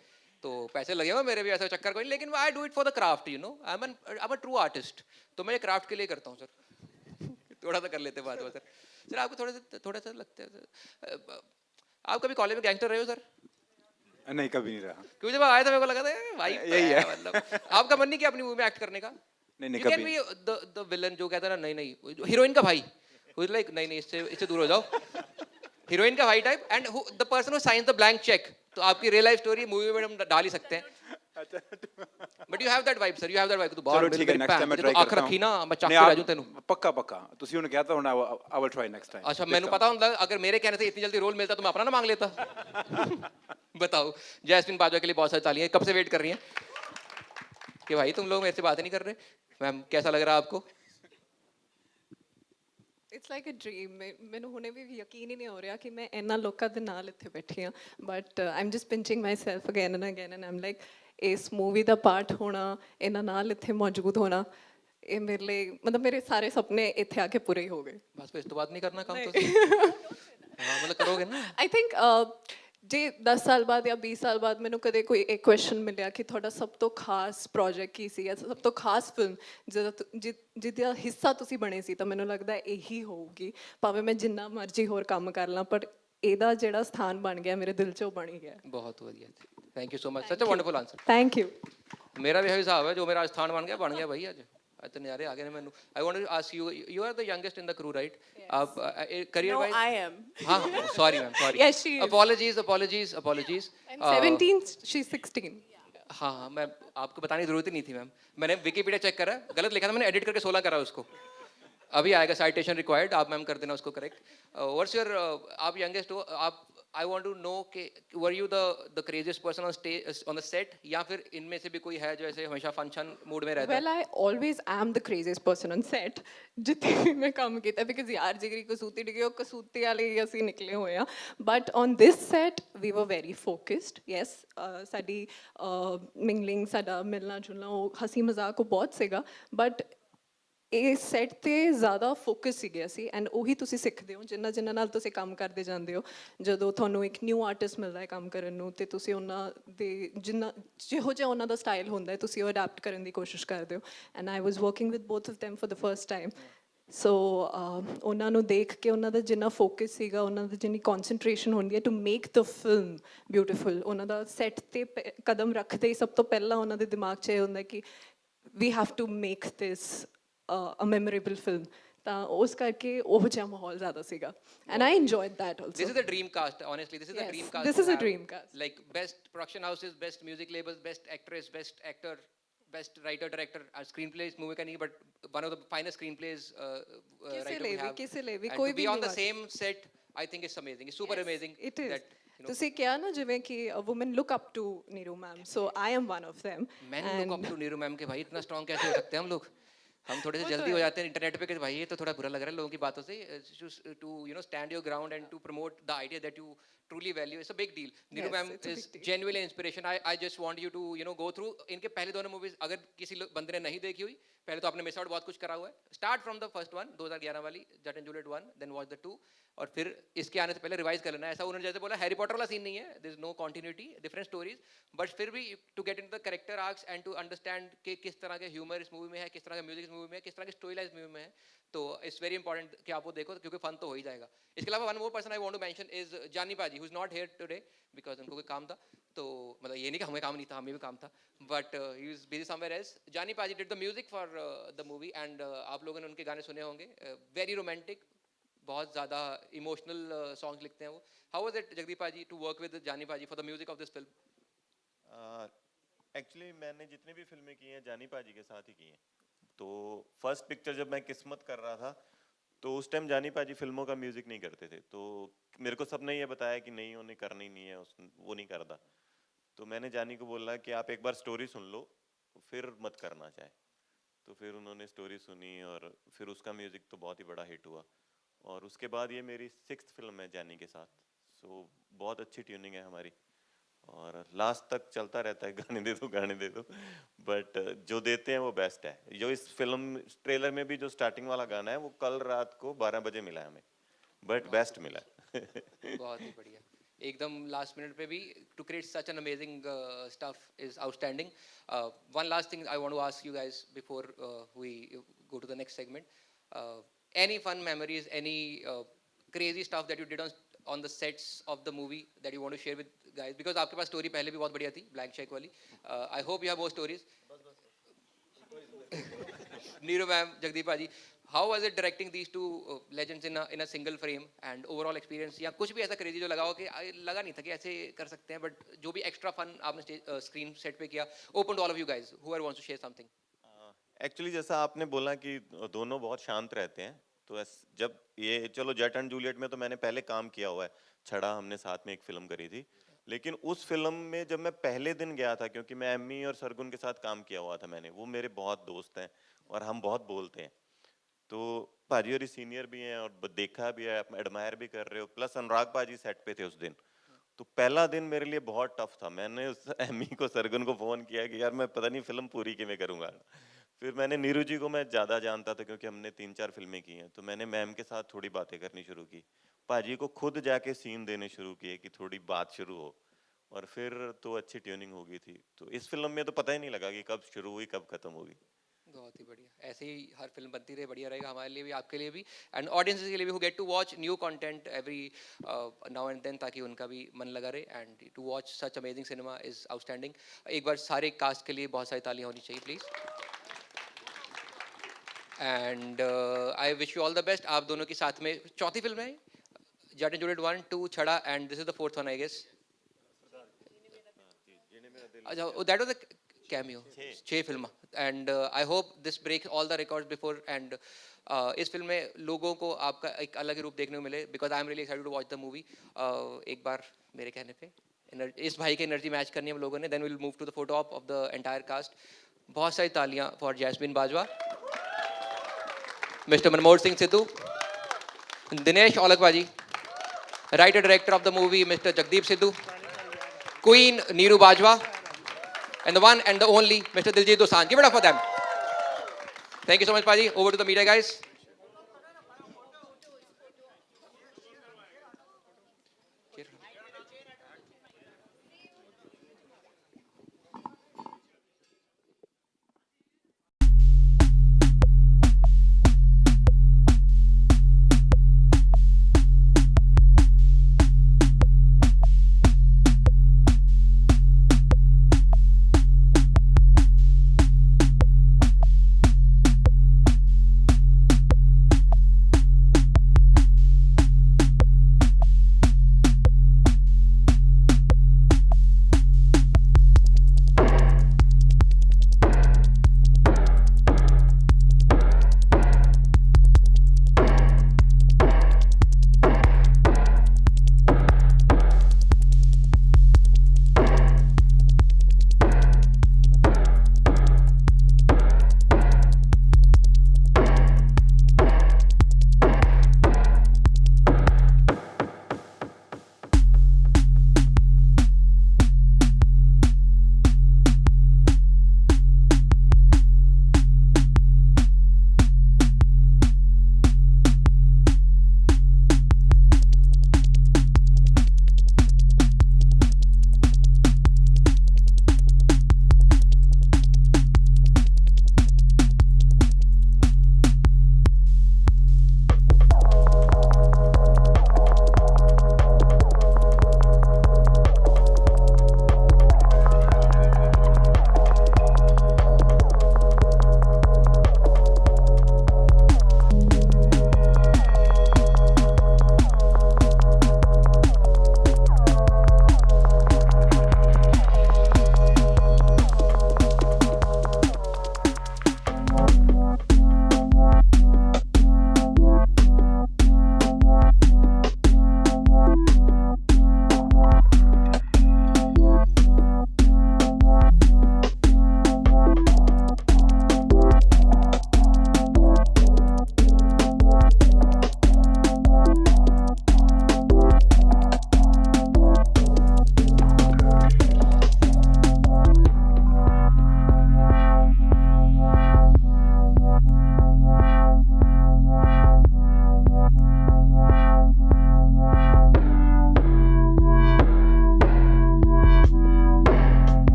तो पैसे लगे हुए मेरे भी, ऐसा चक्कर कोई नहीं, लेकिन I do it for the craft, you know, I am a true artist. तो मैं क्राफ्ट के लिए करता हूँ सर। थोड़ा सा कर लेते बात सर। सर आपको थोड़ा सा लगता है, आप कभी कॉलेज में गैंगस्टर रहे हो सर? नहीं, कभी नहीं रहा। क्योंकि जब आया था मेरे को लगा था भाई यही है। मतलब आपका मन नहीं किया अपनी मूवी में एक्ट करने का? नहीं, You can कभी be the villain जो कहता है ना, नहीं हीरोइन का भाई, who is like नहीं इससे दूर हो जाओ, हीरोइन का भाई type, and the person who signs the blank check। तो आपकी रियल लाइफ स्टोरी मूवी में हम डाल ही सकते हैं। But you have that vibe sir, you have that vibe. तो चलो ठीक है, नेक्स्ट टाइम मैं ट्राई आंख करता रखी ना, मैं चाक नहीं, के आप- राजू तेनू। पक्का तुसी उन्हें कहता हूं ना, I will try next time. अच्छा मैंने पता ਹੁੰਦਾ अगर मेरे कहने से इतनी जल्दी रोल मिलता तो मैं अपना ना मांग लेता। बताओ, जैस्मिन बाजवा के लिए बहुत सारी तालियां, कब से वेट कर रही हैं कि भाई तुम लोग मेरे से बात नहीं कर रहे। मैम कैसा लग रहा है आपको? It's like a dream. ਮੈਨੂੰ ਹੁਣੇ ਵੀ ਯਕੀਨ ਹੀ ਨਹੀਂ ਹੋ ਰਿਹਾ ਕਿ ਮੈਂ ਇੰਨਾ ਲੋਕਾਂ ਦੇ ਨਾਲ ਇੱਥੇ ਬੈਠੀ ਹਾਂ, but I'm just pinching myself again and again and I'm like ਇਸ ਮੂਵੀ ਦਾ ਪਾਰਟ ਹੋਣਾ, ਇਹਨਾਂ ਨਾਲ ਇੱਥੇ ਮੌਜੂਦ ਹੋਣਾ, ਇਹ ਮੇਰੇ ਲਈ ਮਤਲਬ ਮੇਰੇ ਸਾਰੇ ਸੁਪਨੇ ਇੱਥੇ ਆ ਕੇ ਪੂਰੇ ਹੀ ਹੋ ਗਏ। बस फिर इस तो बात नहीं करना काम तो हाँ मतलब करोगे ना। आई थिंਕ ਜੇ 10 ਸਾਲ ਬਾਅਦ ਜਾਂ 20 ਸਾਲ ਬਾਅਦ ਮੈਨੂੰ ਕਦੇ ਕੋਈ ਇੱਕ ਕੁਐਸਚਨ ਮਿਲਿਆ ਕਿ ਤੁਹਾਡਾ ਸਭ ਤੋਂ ਖਾਸ ਪ੍ਰੋਜੈਕਟ ਕੀ ਸੀ ਜਾਂ ਸਭ ਤੋਂ ਖਾਸ ਫਿਲਮ ਜਿਹਦਾ ਹਿੱਸਾ ਤੁਸੀਂ ਬਣੇ ਸੀ, ਤਾਂ ਮੈਨੂੰ ਲੱਗਦਾ ਇਹੀ ਹੋਊਗੀ। ਭਾਵੇਂ ਮੈਂ ਜਿੰਨਾ ਮਰਜ਼ੀ ਹੋਰ ਕੰਮ ਕਰ ਲਾਂ, ਪਰ ਇਹਦਾ ਜਿਹੜਾ ਸਥਾਨ ਬਣ ਗਿਆ ਮੇਰੇ ਦਿਲ 'ਚ, ਉਹ ਬਣ ਹੀ ਗਿਆ। बहुत बढ़िया, thank you so much, such a wonderful answer. Thank you. मेरा भी यही हिसाब है, जो मेरा स्थान बन गया भाई आज। आज तो नज़ारे आ गए मैनू। I want to ask you, you are the youngest in the crew right? आप career No, wise I am. हाँ sorry ma'am sorry. Yes, she is. Apologies. I'm 17, she's 16. हाँ मैं आपको बताने की जरूरत ही नहीं थी मैम, मैंने विकीपीडिया चेक करा, गलत लिखा था मैंने, एडिट करके 16 करा उसको। अभी आएगा साइटेशन रिक्वायर्ड, आप मैम कर देना उसको करेक्ट। व्हाट्स योर, आप यंगेस्ट हो, आप आई वांट टू नो कि were you the craziest person on stage on the set, या फिर इनमें से भी कोई है जो ऐसे हमेशा फंक्शन मूड में रहता है? Well, I always am the craziest person on set. जितने भी मैं काम किया, because यार जिगरी कसूती डिगे और कसूती वाले ही ਅਸੀਂ ਨਿਕਲੇ ਹੋਏ ਆ। But on this set we were very focused. Yes, ਸਾਡੀ mingling, ਸਾਡਾ ਮਿਲਣਾ ਜੁਲਣਾ, ਉਹ ਹਸੀ ਮਜ਼ਾਕ ਉਹ ਬਹੁਤ ਸੀਗਾ, but ਇਹ ਸੈੱਟ ਤੇ ਜ਼ਿਆਦਾ ਫੋਕਸ ਸੀਗੇ ਅਸੀਂ, ਐਂਡ ਉਹੀ ਤੁਸੀਂ ਸਿੱਖਦੇ ਹੋ ਜਿਨ੍ਹਾਂ ਨਾਲ ਤੁਸੀਂ ਕੰਮ ਕਰਦੇ ਜਾਂਦੇ ਹੋ। ਜਦੋਂ ਤੁਹਾਨੂੰ ਇੱਕ ਨਿਊ ਆਰਟਿਸਟ ਮਿਲਦਾ ਹੈ ਕੰਮ ਕਰਨ ਨੂੰ, ਤੇ ਤੁਸੀਂ ਉਹਨਾਂ ਦੇ ਜਿਹੋ ਜਿਹਾ ਉਹਨਾਂ ਦਾ ਸਟਾਈਲ ਹੁੰਦਾ ਹੈ, ਤੁਸੀਂ ਉਹ ਅਡੈਪਟ ਕਰਨ ਦੀ ਕੋਸ਼ਿਸ਼ ਕਰਦੇ ਹੋ। And I was working with both of them for the first time. ਸੋ ਉਹਨਾਂ ਨੂੰ ਦੇਖ ਕੇ ਉਹਨਾਂ ਦਾ ਜਿੰਨਾ ਫੋਕਸ ਸੀਗਾ, ਉਹਨਾਂ ਦੀ ਜਿੰਨੀ ਕੌਨਸਨਟ੍ਰੇਸ਼ਨ ਹੁੰਦੀ ਹੈ to make the film beautiful, ਉਹਨਾਂ ਦਾ ਸੈੱਟ 'ਤੇ ਕਦਮ ਰੱਖਦੇ ਹੀ ਸਭ ਤੋਂ ਪਹਿਲਾਂ ਉਹਨਾਂ ਦੇ ਦਿਮਾਗ 'ਚ ਇਹ ਹੁੰਦਾ ਕਿ we have to make this a memorable film। ਤਾਂ ਉਸ ਕਰਕੇ ਉਹ ਜਿਹਾ ਮਾਹੌਲ ਜ਼ਿਆਦਾ ਸੀਗਾ, and I enjoyed that also. This is the dream cast, honestly. This is the Yes, dream cast. this to is a have. dream cast. Like best production houses, best music labels, best actress, best actor, best writer, director, screenplays movie का नहीं, but one of the finest screenplays writer we have. ਕਿਸੇ ਲਈ ਵੀ And ਕੋਈ to we be on the ਨਹੀਂ same set, I think it's amazing. It's super amazing. It is. That, you know, ਤੁਸੀਂ ਕਿਹਾ ਨਾ ਜਿਵੇਂ ਕਿ a women look up to Neeru ma'am, so I am one of them. men look up to Neeru ma'am के, भाई इतना strong कैसे हो सकते हैं हम लोग? हम थोड़े से जल्दी हो जाते हैं इंटरनेट पे कि भाई ये तो थोड़ा बुरा लग रहा है लोगों की बातों से। To you know stand your ground and to promote the idea that you truly value, it's a big deal. Neeru Yes, ma'am it's a is big deal. genuinely inspiration. I just want you to you know go through इनके पहले दोनों मूवीज, अगर किसी बंदे ने नहीं देखी हुई, पहले तो आपने मिस आउट बहुत कुछ करा हुआ है। Start from the first one 2011 वाली Jatt and Juliet 1, then watch the 2, और फिर इसके आने से पहले रिवाइज कर लेना। ऐसा उन्होंने जैसे बोला हैरी पॉटर वाला सीन नहीं है, there is no continuity, different stories, but फिर भी to get into the character arcs and to understand कि किस तरह के ह्यूमर इस मूवी में है, किस तरह का म्यूजिक इस मूवी में है, किस तरह की स्टोरी लाइन इस मूवी में है। तो इट्स वेरी इंपॉर्टेंट कि आप वो देखो, क्योंकि फन तो हो ही जाएगा। इसके अलावा one more person I want to mention is Jaani paaji, who is not here today because उनको कोई काम था। तो मतलब ये नहीं कि हमें काम नहीं था, हमें भी काम था, but he was busy somewhere else. जानी पाजी did the music for the movie, and आप लोगों ने उनके गाने सुने होंगे, वेरी रोमांटिक, बहुत ज़्यादा इमोशनल सॉन्ग्स लिखते हैं वो. हाउ वाज इट जगदीप पाजी टू वर्क विद जानी पाजी for the music of this film? Actually मैंने जितनी भी फिल्में की हैं जानी पाजी के साथ ही की हैं. तो फर्स्ट पिक्चर जब मैं किस्मत कर रहा था तो उस टाइम जानी पाजी फिल्मों का म्यूजिक नहीं करते थे. तो मेरे को सबने ये बताया कि नहीं उन्हें करनी नहीं है, वो नहीं करता. तो मैंने जानी को बोला कि आप एक बार स्टोरी सुन लो फिर मत करना चाहे. तो फिर उन्होंने स्टोरी सुनी और फिर उसका म्यूजिक तो बहुत ही बड़ा हिट हुआ. और उसके बाद ये मेरी 6th फिल्म है जानी के साथ. सो बहुत अच्छी ट्यूनिंग है हमारी और लास्ट तक चलता रहता है गाने दे दो. बट जो देते हैं वो बेस्ट है. जो इस फिल्म ट्रेलर में भी जो स्टार्टिंग वाला गाना है वो कल रात को 12 बजे मिला है हमें, बट बेस्ट मिला है. बहुत ही बढ़िया. एकदम लास्ट मिनट पे भी to create such an amazing stuff is outstanding. One last thing I want to ask you guys before we go to the next segment. Any fun memories, any crazy stuff that you did on the sets of the movie that you want to share with guys, because आपके पास स्टोरी पहले भी बहुत बढ़िया थी ब्लैंक चेक वाली. I hope you have more stories. Neeru ma'am, Jagdeep पाजी, how was it directing these two legends in a single frame and overall experience? या कुछ भी ऐसा क्रेजी जो लगा हो कि लगा नहीं था कि ऐसे कर सकते हैं, बट जो भी एक्स्ट्रा फन आपने स्क्रीन सेट पे किया. Open to all of you guys, whoever wants to share something. Actually जैसा आपने बोला कि दोनों बहुत शांत रहते हैं. तो जब ये चलो जट एंड जूलियट में तो मैंने पहले काम किया हुआ है, छड़ा हमने साथ में एक फिल्म करी थी. लेकिन उस फिल्म में जब मैं पहले दिन गया था, क्योंकि मैं एम्मी और सरगुन के साथ काम किया हुआ था मैंने, वो मेरे बहुत दोस्त हैं और हम बहुत बोलते हैं. तो पाजी और सीनियर भी हैं और देखा भी है, एडमायर भी कर रहे हो, प्लस अनुराग पाजी सेट पे थे उस दिन. तो पहला दिन मेरे लिए बहुत टफ था. मैंने उस एमी को, सरगुन को फोन किया कि यार मैं पता नहीं फिल्म पूरी किਵੇਂ करूंगा. फिर मैंने नीरू जी को मैं ज़्यादा जानता था क्योंकि हमने 3-4 फिल्में की हैं. तो मैंने मैम के साथ थोड़ी बातें करनी शुरू की, पाजी को खुद जाके सीन देने शुरू किए कि थोड़ी बात शुरू हो, और फिर तो अच्छी ट्यूनिंग हो गई थी. तो इस फिल्म में तो पता ही नहीं लगा कि कब शुरू हुई कब खत्म होगी. बहुत ही बढ़िया. ऐसे ही हर फिल्म बनती रहे, बढ़िया रहेगा हमारे लिए भी, आपके लिए भी, एंड ऑडियंसेस के लिए भी, who get to watch new content every now and then, ताकि उनका भी मन लगा रहे. And to watch such amazing cinema is outstanding. एक बार सारे कास्ट के लिए बहुत सारी तालियां होनी चाहिए please. And I wish you all the best. आप दोनों की साथ में चौथी फिल्म है जट and Juliet 1, 2, Shadaa, and this is the 4th one I guess. अच्छा, that was the cameo. 6 film. And I hope this break all the records before. And इस फिल्म में लोगों को आपका एक अलग ही रूप देखने को मिले, because I am really excited to watch the movie. एक बार मेरे कहने पे इस भाई की एनर्जी मैच करनी है हम लोगों ने. Then will move to the photo of the entire cast. बहुत सारी तालियां फॉर जैस्मिन बाजवा, मिस्टर मनमोहन सिंह सिद्धू, दिनेश औलखबाजी, writer director of the movie mister Jagdeep Sidhu, queen Neeru Bajwa, and the one and the only Mr. Diljit Dosanjh. Give it up for them. Thank you so much, Paji. Over to the media, guys.